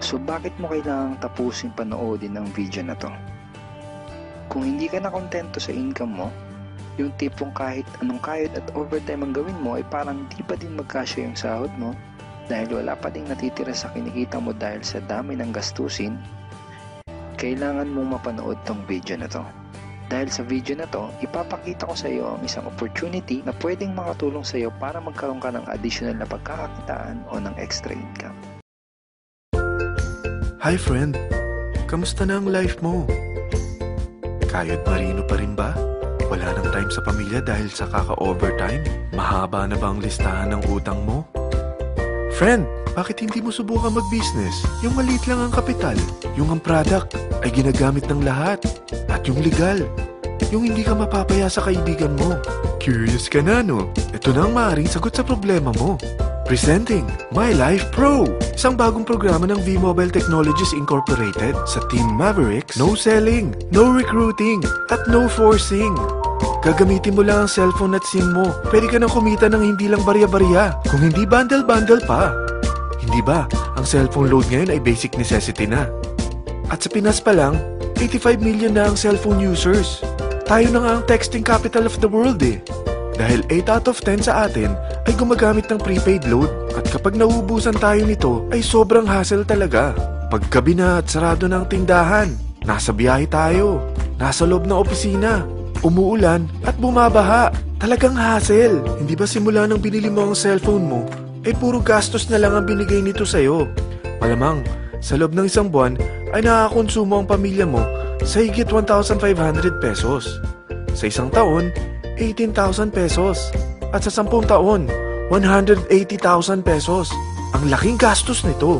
So bakit mo kailangang tapusin panoodin ang video na to? Kung hindi ka na kontento sa income mo, yung tipong kahit anong kayod at overtime ang gawin mo ay parang di pa din magkasya yung sahod mo dahil wala pa ding natitira sa kinikita mo dahil sa dami ng gastusin, kailangan mong mapanood tong video na to. Dahil sa video na to, ipapakita ko sa iyo ang isang opportunity na pwedeng makatulong sa iyo para magkaroon ka ng additional na pagkakakitaan o ng extra income. Hi friend, kamusta na ang life mo? Kayod marino pa rin ba? Wala nang time sa pamilya dahil sa kaka-overtime? Mahaba na ba ang listahan ng utang mo? Friend, bakit hindi mo subukan mag-business? Yung maliit lang ang kapital, yung ang product ay ginagamit ng lahat, at yung legal, yung hindi ka mapapaya sa kaibigan mo. Curious ka na, no? Ito na ang maaaring sagot sa problema mo. Presenting My Life Pro, isang bagong programa ng V-Mobile Technologies Incorporated. Sa Team Mavericks, no selling, no recruiting, at no forcing. Gagamitin mo lang ang cellphone at SIM mo. Pwede ka nang kumita ng hindi lang barya-barya. Kung hindi bundle-bundle pa. Hindi ba, ang cellphone load ngayon ay basic necessity na. At sa Pinas pa lang, 85 million na ang cellphone users. Tayo na nga ang texting capital of the world eh. Dahil 8 out of 10 sa atin ay gumagamit ng prepaid load. At kapag nauubusan tayo nito ay sobrang hassle talaga. Paggabi na at sarado ng tindahan, nasa biyahe tayo, nasa loob ng opisina, umuulan at bumabaha. Talagang hassle. Hindi ba simula nang binili mo ang cellphone mo, ay puro gastos na lang ang binigay nito sa'yo. Malamang, sa loob ng isang buwan ay nakakakonsumo ang pamilya mo sa higit 1,500 pesos. Sa isang taon, 18,000 pesos. At sa 10 taon, 180,000 pesos. Ang laking gastos nito.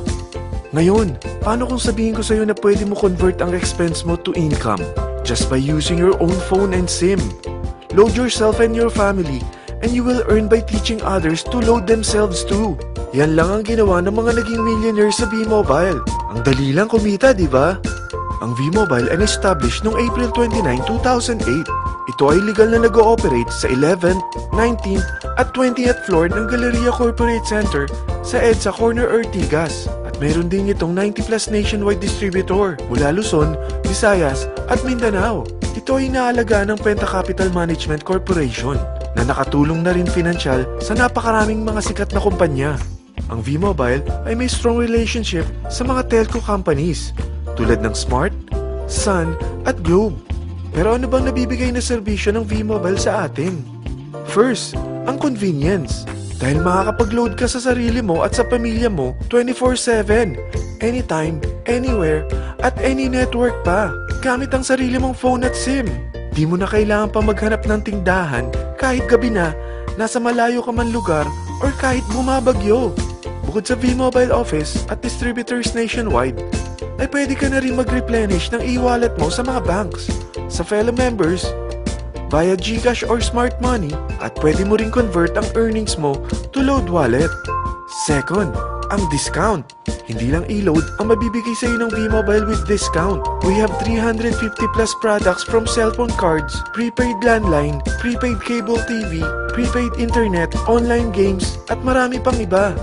Ngayon, paano kung sabihin ko sa'yo na pwede mo convert ang expense mo to income just by using your own phone and SIM? Load yourself and your family and you will earn by teaching others to load themselves too. Yan lang ang ginawa ng mga naging millionaires sa V-Mobile. Ang dali lang kumita, di ba? Ang V-Mobile ay established noong April 29, 2008. Ito ay legal na nag-ooperate sa 11th, 19th at 20th floor ng Galleria Corporate Center sa EDSA Corner Ortigas. At meron din itong 90 plus nationwide distributor mula Luzon, Visayas at Mindanao. Ito ay inaalagaan ng Penta Capital Management Corporation na nakatulong na rin pinansyal sa napakaraming mga sikat na kumpanya. Ang V-Mobile ay may strong relationship sa mga telco companies tulad ng Smart, Sun at Globe. Pero ano bang nabibigay na serbisyo ng V-Mobile sa atin? First, ang convenience. Dahil makakapag-load ka sa sarili mo at sa pamilya mo 24/7, anytime, anywhere, at any network pa. Gamit ang sarili mong phone at SIM. Di mo na kailangan pa maghanap ng tindahan kahit gabi na, nasa malayo ka man lugar, or kahit bumabagyo. Bukod sa V-Mobile office at distributors nationwide, ay pwede ka na rin mag-replenish ng e-wallet mo sa mga banks, sa fellow members, via GCash or Smart Money, at pwede mo rin convert ang earnings mo to load wallet. Second, ang discount. Hindi lang e-load ang mabibigay sa iyo ng V-Mobile with discount. We have 350 plus products from cellphone cards, prepaid landline, prepaid cable TV, prepaid internet, online games, at marami pang iba.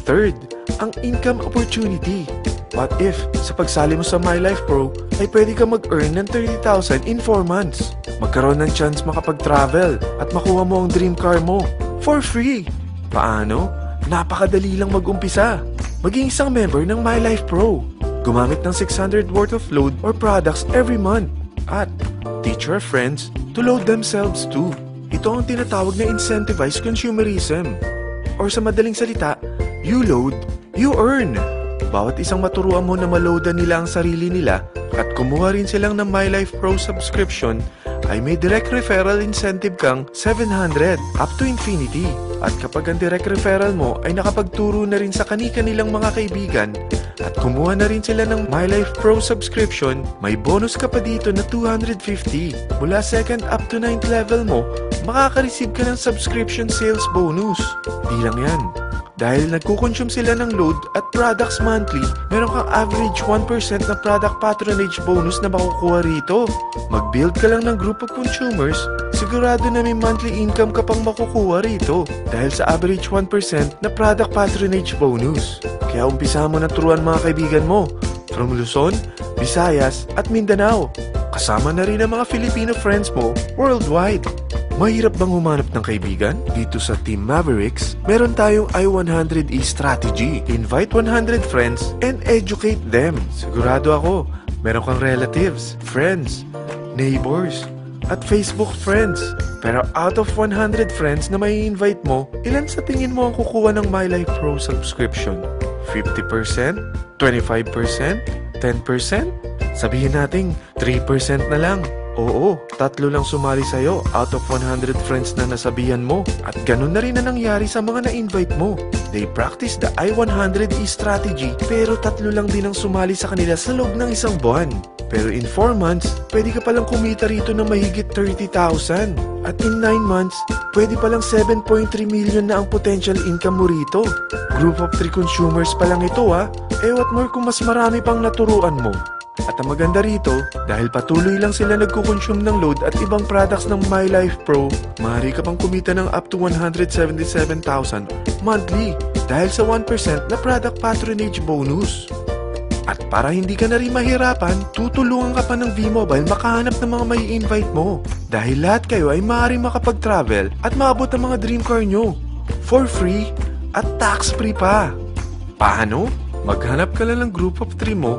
Third, ang income opportunity. What if, sa pagsali mo sa My Life Pro, ay pwede ka mag-earn ng 30,000 in 4 months? Magkaroon ng chance makapag-travel at makuha mo ang dream car mo for free. Paano? Napakadali lang mag-umpisa. Maging isang member ng My Life Pro. Gumamit ng 600 worth of load or products every month. At teach your friends to load themselves too. Ito ang tinatawag na incentivized consumerism. Or sa madaling salita, you load, you earn. Bawat isang maturuan mo na maloadan nila ang sarili nila at kumuha rin silang ng My Life Pro subscription, ay may direct referral incentive kang 700 up to infinity. At kapag ang direct referral mo ay nakapagturo na rin sa kani-kanilang mga kaibigan at kumuha na rin sila ng My Life Pro subscription, may bonus ka pa dito na 250. Mula 2nd up to 9th level mo, makaka-receive ka ng subscription sales bonus. Di lang yan. Dahil nagkukonsume sila ng load at products monthly, meron kang average 1% na product patronage bonus na makukuha rito. Mag-build ka lang ng group of consumers, sigurado na may monthly income ka pang makukuha rito dahil sa average 1% na product patronage bonus. Kaya umpisa mo na turuan mga kaibigan mo from Luzon, Visayas at Mindanao. Kasama na rin ang mga Filipino friends mo worldwide. Mahirap bang humanap ng kaibigan? Dito sa Team Mavericks, meron tayong I100E strategy. Invite 100 friends and educate them. Sigurado ako, meron kang relatives, friends, neighbors, at Facebook friends. Pero out of 100 friends na may invite mo, ilan sa tingin mo ang kukuha ng My Life Pro subscription? 50%? 25%? 10%? Sabihin natin 3% na lang. Oo, 3 lang sumali sa'yo out of 100 friends na nasabihan mo. At ganun na rin na nangyari sa mga na-invite mo. They practice the I100E strategy pero 3 lang din ang sumali sa kanila sa loob ng isang buwan. Pero in 4 months, pwede ka palang kumita rito ng mahigit 30,000. At in 9 months, pwede palang 7.3 million na ang potential income mo rito. Group of 3 consumers pa lang ito what more kung mas marami pang naturuan mo. At ang maganda rito, dahil patuloy lang sila nagkukonsume ng load at ibang products ng My Life Pro, maaari ka pang kumita ng up to 177,000 monthly dahil sa 1% na product patronage bonus. At para hindi ka na rin mahirapan, tutulungan ka pa ng V-Mobile makahanap ng mga may invite mo. Dahil lahat kayo ay maaaring makapag-travel at maabot ang mga dream car nyo for free at tax-free pa. Paano? Maghanap ka lang ng group of 3 mo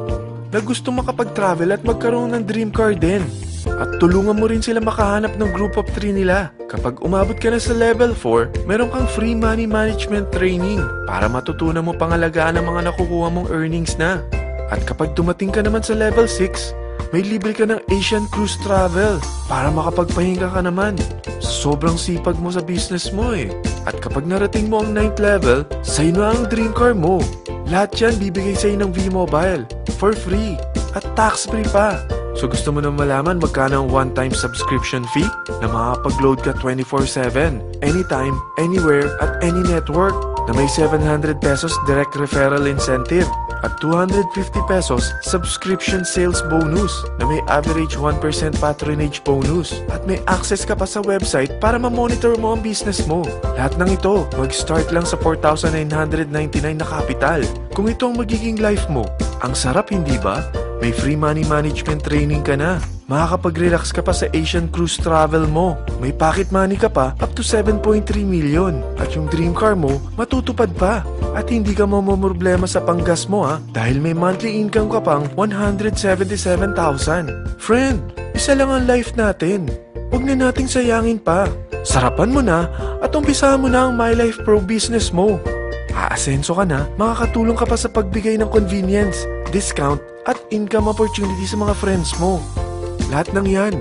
na gusto makapag-travel at magkaroon ng dream car din. At tulungan mo rin sila makahanap ng group of 3 nila. Kapag umabot ka na sa level 4, meron kang free money management training para matutunan mo pangalagaan ang mga nakukuha mong earnings na. At kapag dumating ka naman sa level 6, may libre ka ng Asian Cruise Travel para makapagpahinga ka naman. Sobrang sipag mo sa business mo At kapag narating mo ang 9th level, sa'yo na ang dream car mo. Lahat yan bibigay sa'yo ng V-Mobile for free at tax-free pa. So gusto mo na malaman magkano ang one-time subscription fee na makakapag-load ka 24/7, anytime, anywhere, at any network na may 700 pesos direct referral incentive at 250 pesos subscription sales bonus na may average 1% patronage bonus at may access ka pa sa website para ma-monitor mo ang business mo. Lahat ng ito, mag-start lang sa 4,999 na capital. Kung ito ang magiging life mo, ang sarap hindi ba? May free money management training ka na. Makakapag-relax ka pa sa Asian Cruise Travel mo. May pocket money ka pa up to 7.3 million. At yung dream car mo, matutupad pa. At hindi ka mamumroblema sa panggas mo dahil may monthly income ka pang 177,000. Friend, isa lang ang life natin. Huwag na nating sayangin pa. Sarapan mo na at umpisahan mo na ang My Life Pro business mo. Aasenso ka na, makakatulong ka pa sa pagbigay ng convenience, discount, at income opportunity sa mga friends mo. Lahat ng yan,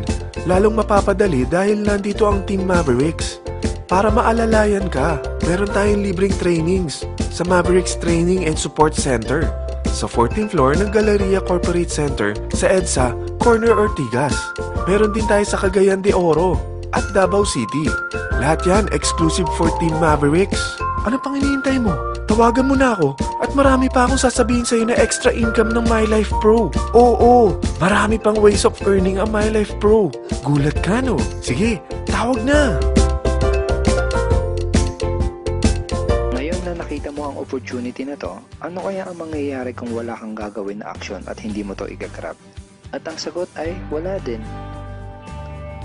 lalong mapapadali dahil nandito ang Team Mavericks. Para maalalayan ka, meron tayong libreng trainings sa Mavericks Training and Support Center sa 14th floor ng Galleria Corporate Center sa EDSA, Corner Ortigas. Meron din tayo sa Cagayan de Oro at Davao City. Lahat yan exclusive for Team Mavericks. Ano pang hinihintay mo? Tawagan mo na ako at marami pa akong sasabihin sa'yo na extra income ng My Life Pro. Oo, marami pang ways of earning ang My Life Pro. Gulat ka no? Sige, tawag na! Ngayon na nakita mo ang opportunity na to, ano kaya ang mangyayari kung wala kang gagawin na aksyon at hindi mo to igagrab? At ang sagot ay wala din.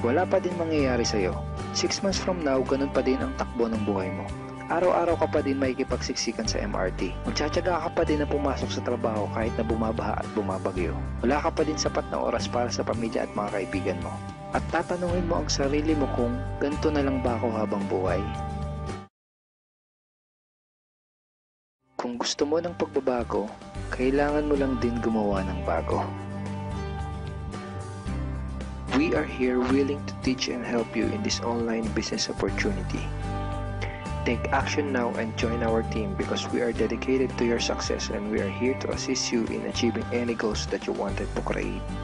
Wala pa din mangyayari sa'yo. 6 months from now, ganun pa din ang takbo ng buhay mo. Araw-araw ka pa din makikipagsiksikan sa MRT. Magtsatsaga ka pa din na pumasok sa trabaho kahit na bumabaha at bumabagyo. Wala ka pa din sapat na oras para sa pamilya at mga kaibigan mo. At tatanungin mo ang sarili mo kung ganito na lang ba ako habang buhay? Kung gusto mo ng pagbabago, kailangan mo lang din gumawa ng bago. We are here willing to teach and help you in this online business opportunity. Take action now and join our team because we are dedicated to your success and we are here to assist you in achieving any goals that you wanted to create.